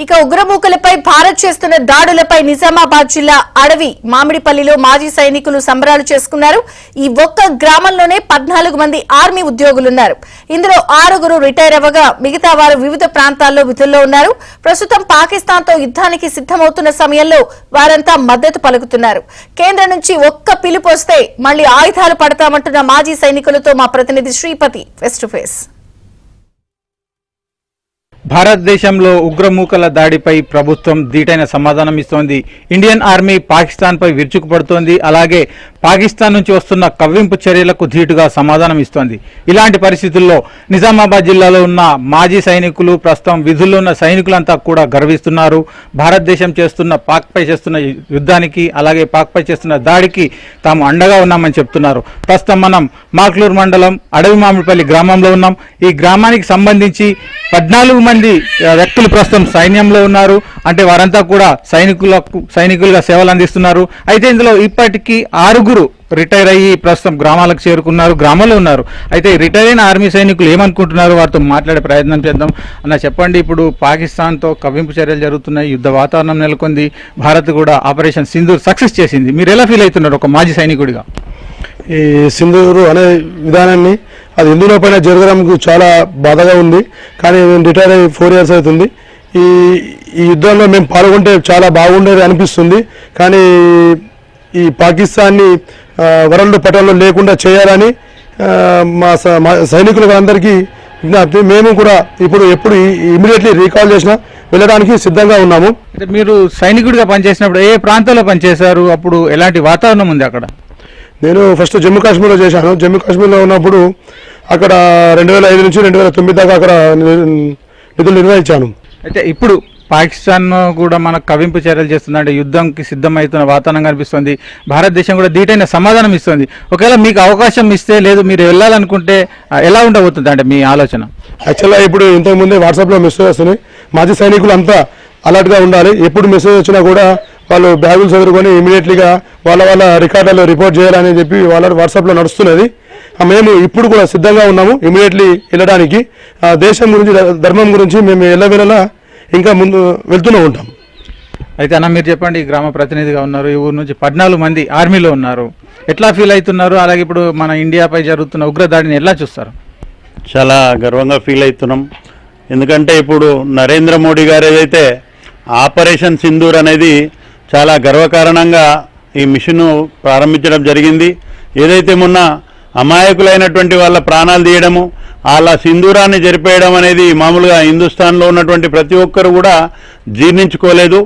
ఇక ఉగ్రమూకలపై భారత్ చేస్తున్న దాడులపై నిజామాబాద్ జిల్లా అడవి మామిడిపల్లిలో మాజీ సైనికులు సంబరాలు చేసుకున్నారు. ఈ ఒక్క గ్రామంలోనే 14 మంది ఆర్మీ ఉద్యోగులున్నారు. ఇందులో 6 రిటైర్ అవ్వగా మిగతా వారు వివిధ ప్రాంతాల్లో విధుల్లో ఉన్నారు. ప్రస్తుతం పాకిస్తాన్ తో యుద్ధానికి సిద్ధమవుతున్న సమయంలో వారంతా మద్దతు పలుకుతున్నారు. కేంద్రం నుంచి ఒక్క పిలుపు వస్తే మళ్లీ ఆయుధాలు పడతామంటున్న మాజీ సైనికులతో మా ప్రతినిధి శ్రీపతి ఫేస్ టు ఫేస్. భారతదేశంలో ఉగ్రమూకల దాడిపై ప్రభుత్వం ధీటైన సమాధానం ఇస్తోంది. ఇండియన్ ఆర్మీ పాకిస్తాన్ పై విరుచుకుపడుతోంది. అలాగే పాకిస్తాన్ నుంచి వస్తున్న కవ్వింపు చర్యలకు ధీటుగా సమాధానం ఇస్తోంది. ఇలాంటి పరిస్థితుల్లో నిజామాబాద్ జిల్లాలో ఉన్న మాజీ సైనికులు, ప్రస్తుతం విధుల్లో ఉన్న సైనికులంతా కూడా గర్విస్తున్నారు. భారతదేశం చేస్తున్న పాక్ పై చేస్తున్న యుద్ధానికి, అలాగే పాక్ పై చేస్తున్న దాడికి తాము అండగా ఉన్నామని చెప్తున్నారు. ప్రస్తుతం మనం మాక్లూరు మండలం అడవి మామిడిపల్లి గ్రామంలో ఉన్నాం. ఈ గ్రామానికి సంబంధించి 14 మంది వ్యక్తులు ప్రస్తుతం సైన్యంలో ఉన్నారు. అంటే వారంతా కూడా సైనికులుగా సేవలు అందిస్తున్నారు. అయితే ఇందులో ఇప్పటికీ 6 రిటైర్ అయ్యి ప్రస్తుతం గ్రామాలకు చేరుకున్నారు, గ్రామంలో ఉన్నారు. అయితే రిటైర్ అయిన ఆర్మీ సైనికులు ఏమనుకుంటున్నారు, వారితో మాట్లాడే ప్రయత్నం చేద్దాం. అన్న చెప్పండి, ఇప్పుడు పాకిస్తాన్తో కవ్వింపు చర్యలు జరుగుతున్నాయి, యుద్ధ వాతావరణం నెలకొంది, భారత్ కూడా ఆపరేషన్ సింధూర్ సక్సెస్ చేసింది. మీరు ఎలా ఫీల్ అవుతున్నారు ఒక మాజీ సైనికుడిగా? ఈ సింధూరు అనే విధానాన్ని అది హిందువుల పైన జరగడం చాలా బాధగా ఉంది. కానీ మేము రిటైర్ అయ్యి 4 years అవుతుంది. ఈ యుద్ధంలో మేము పాల్గొంటే చాలా బాగుండేది అనిపిస్తుంది. కానీ ఈ పాకిస్తాన్ని వరల్డ్ పటంలో లేకుండా చేయాలని మా సైనికులకు అందరికీ విజ్ఞప్తి. మేము కూడా ఎప్పుడు ఇమీడియట్లీ రీకాల్ చేసినా వెళ్ళడానికి సిద్ధంగా ఉన్నాము. మీరు సైనికుడిగా పనిచేసినప్పుడు ఏ ప్రాంతంలో పనిచేశారు? అప్పుడు ఎలాంటి వాతావరణం ఉంది అక్కడ? నేను ఫస్ట్ జమ్మూ కాశ్మీర్లో చేశాను. జమ్మూ కాశ్మీర్లో ఉన్నప్పుడు అక్కడ 2005 నుంచి 2009 దాకా అక్కడ నిధులు నిర్వహించాను. అయితే ఇప్పుడు పాకిస్తాన్ కూడా మనకు కవింపు చర్యలు చేస్తుంది, అంటే యుద్ధంకి సిద్ధమవుతున్న వాతావరణం కనిపిస్తుంది. భారతదేశం కూడా ధీటైన సమాధానం ఇస్తుంది. ఒకవేళ మీకు అవకాశం ఇస్తే, లేదు మీరు వెళ్ళాలనుకుంటే ఎలా ఉండబోతుంది అంటే మీ ఆలోచన? యాక్చువల్గా ఇప్పుడు ఇంతకుముందే వాట్సాప్లో మెసేజ్ వస్తున్నాయి. మాజీ సైనికులు అంతా అలర్ట్గా ఉండాలి. ఎప్పుడు మెసేజ్ వచ్చినా కూడా వాళ్ళు బ్యాగులు చదువుకొని ఇమీడియట్లీగా వాళ్ళ రికార్డులో రిపోర్ట్ చేయాలని చెప్పి వాళ్ళ వాట్సాప్లో నడుస్తున్నది. మేము ఇప్పుడు కూడా సిద్ధంగా ఉన్నాము ఇమీడియట్లీ వెళ్ళడానికి. దేశం గురించి, ధర్మం గురించి మేము వెళ్ళవేళలా ఇంకా ముందు వెళ్తూనే ఉంటాం. అయితే అన్న మీరు చెప్పండి, గ్రామ ప్రతినిధిగా ఉన్నారు, ఈ ఊరు నుంచి 14 మంది ఆర్మీలో ఉన్నారు, ఎట్లా ఫీల్ అవుతున్నారు? అలాగే ఇప్పుడు మన ఇండియాపై జరుగుతున్న ఉగ్రదాడిని ఎలా చూస్తారు? చాలా గర్వంగా ఫీల్ అవుతున్నాం. ఎందుకంటే ఇప్పుడు నరేంద్ర మోడీ గారు ఏదైతే ఆపరేషన్ సింధూర్ అనేది చాలా గర్వకారణంగా ఈ మిషన్ను ప్రారంభించడం జరిగింది. ఏదైతే మొన్న అమాయకులైనటువంటి వాళ్ళ ప్రాణాలు తీయడము, వాళ్ళ సింధూరాన్ని జరిపేయడం అనేది మామూలుగా హిందుస్థాన్లో ఉన్నటువంటి ప్రతి ఒక్కరు కూడా జీర్ణించుకోలేదు.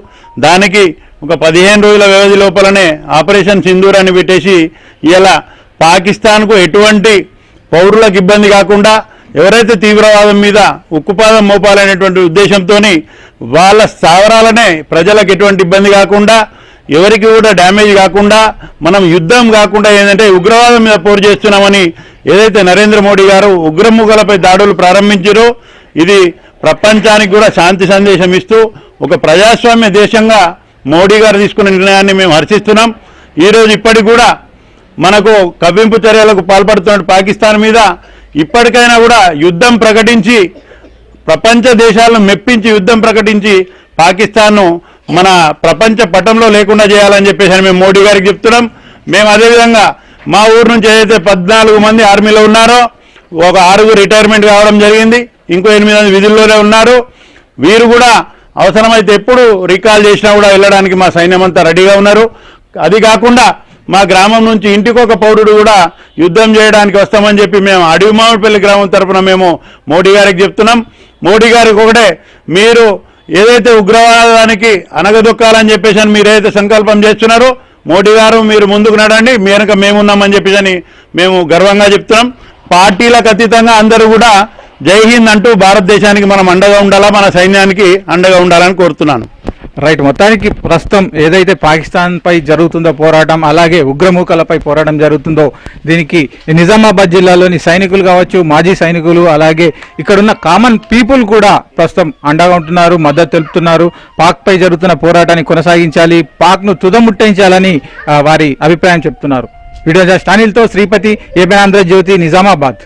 దానికి ఒక 15 రోజుల వ్యవధి లోపలనే ఆపరేషన్ సింధూరాన్ని పెట్టేసి ఇలా పాకిస్తాన్కు ఎటువంటి పౌరులకు ఇబ్బంది కాకుండా, ఎవరైతే తీవ్రవాదం మీద ఉక్కుపాదం మోపాలనేటువంటి ఉద్దేశంతో వాళ్ళ స్థావరాలనే ప్రజలకు ఎటువంటి ఇబ్బంది కాకుండా, ఎవరికి కూడా డ్యామేజ్ కాకుండా, మనం యుద్ధం కాకుండా ఏంటంటే ఉగ్రవాదం మీద పోరు చేస్తున్నామని ఏదైతే నరేంద్ర మోడీ గారు ఉగ్రముఖలపై దాడులు ప్రారంభించారో, ఇది ప్రపంచానికి కూడా శాంతి సందేశం ఇస్తూ ఒక ప్రజాస్వామ్య దేశంగా మోడీ గారు తీసుకున్న నిర్ణయాన్ని మేము హర్షిస్తున్నాం. ఈరోజు ఇప్పటికి కూడా మనకు కవ్వింపు చర్యలకు పాల్పడుతున్న పాకిస్తాన్ మీద ఇప్పటికైనా కూడా యుద్ధం ప్రకటించి, ప్రపంచ దేశాలను మెప్పించి యుద్ధం ప్రకటించి పాకిస్తాన్ను మన ప్రపంచ పటంలో లేకుండా చేయాలని చెప్పేసి మేము మోడీ గారికి చెప్తున్నాం. మేము అదేవిధంగా మా ఊరు నుంచి ఏదైతే 14 మంది ఆర్మీలో ఉన్నారో, ఒక 6 రిటైర్మెంట్ కావడం జరిగింది, ఇంకో 8 మంది విధుల్లోనే ఉన్నారు. వీరు కూడా అవసరమైతే ఎప్పుడు రీకాల్ చేసినా కూడా వెళ్ళడానికి మా సైన్యం అంతా రెడీగా ఉన్నారు. అది కాకుండా మా గ్రామం నుంచి ఇంటికొక పౌరుడు కూడా యుద్ధం చేయడానికి వస్తామని చెప్పి మేము అడవి మామిడిపల్లి గ్రామం తరఫున మేము మోడీ గారికి చెప్తున్నాం. మోడీ గారికి ఒకటే, మీరు ఏదైతే ఉగ్రవాదానికి అనగదొక్కాలని చెప్పేసి మీరు ఏదైతే సంకల్పం చేస్తున్నారో, మోడీ గారు మీరు ముందుకు నడండి, మీ వెనక మేమున్నామని చెప్పేసి మేము గర్వంగా చెప్తున్నాం. పార్టీలకు అతీతంగా అందరూ కూడా జై హింద్ అంటూ భారతదేశానికి మనం అండగా ఉండాలా, మన సైన్యానికి అండగా ఉండాలని కోరుతున్నాను. రైట్, మొత్తానికి ప్రస్తుతం ఏదైతే పాకిస్తాన్ పై జరుగుతుందో పోరాటం, అలాగే ఉగ్రమూకలపై పోరాటం జరుగుతుందో, దీనికి నిజామాబాద్ జిల్లాలోని సైనికులు కావచ్చు, మాజీ సైనికులు, అలాగే ఇక్కడున్న కామన్ పీపుల్ కూడా ప్రస్తుతం అండగా ఉంటున్నారు, మద్దతు తెలుపుతున్నారు. పాక్ పై జరుగుతున్న పోరాటాన్ని కొనసాగించాలి, పాక్ను తుదముట్టించాలని వారి అభిప్రాయం చెప్తున్నారు. వీడియో జర్నలిస్ట్ అనిల్తో శ్రీపతి, ఏబీ ఆంధ్రజ్యోతి, నిజామాబాద్.